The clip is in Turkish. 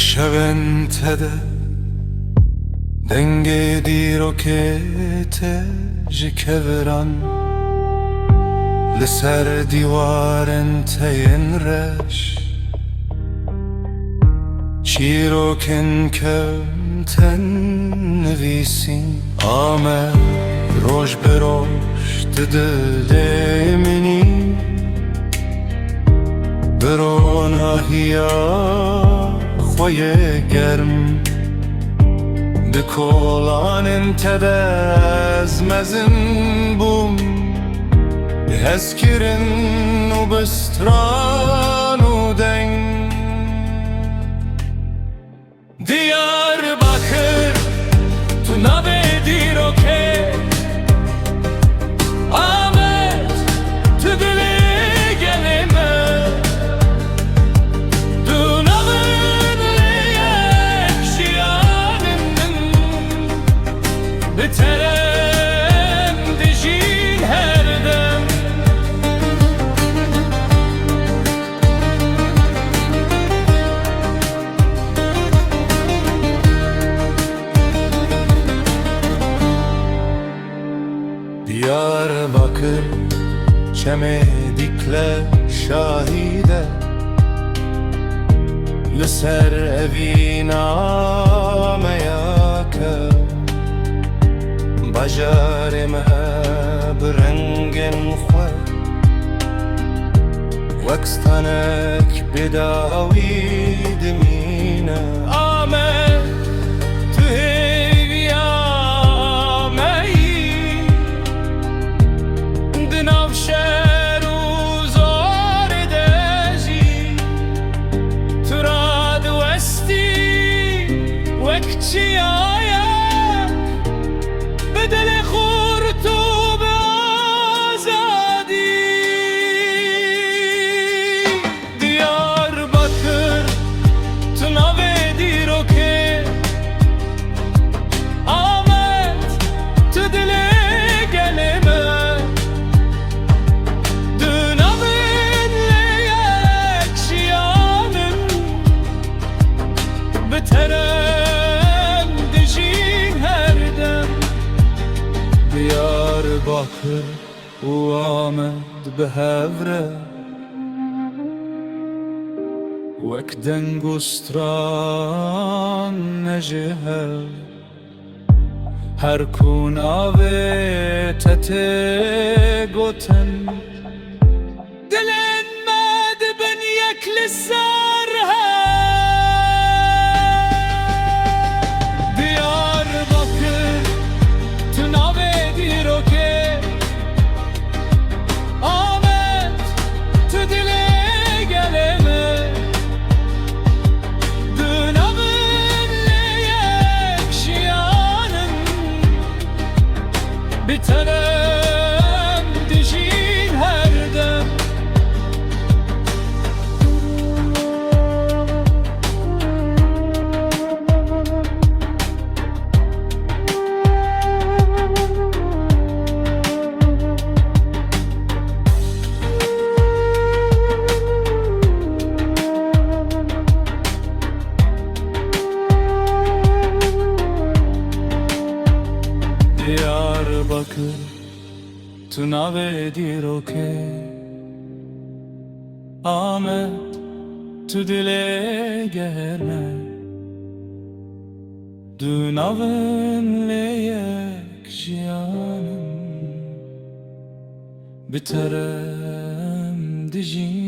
شونته دنگ دیرو که تجکوران لسر دیوارن تین رش چیرو کن کم تنویسین آمد روش بروش دل منی برو ناهیا خوی گرم بکولان انت از مزن بوم هزکرن و بستران و دنگ Diyarbakır Tuna ve Diroke Ahmet Tüdülü gelime Dunavın leyek şiyanının Biterem dijin her dem Diyarbakır çemedikle şahide Lüser evina meyake Bajarime brengen xwe Vekstanek bidawi dimine Ahmet Diyarbakır u Ahmet behevre Wek dengu stran nejihe Her kun ave tete goten Dilin med ben yekli sarhe Diyarbakır Tuna ve Diroke Ahmet Tüdile geleme Dünavın leyek şiyanın Biterem dijin her dem Diyarbakır Tuna ve Diroke Ahmet Tüdile gelme Dünavın leyek jiyanım Biterem dijin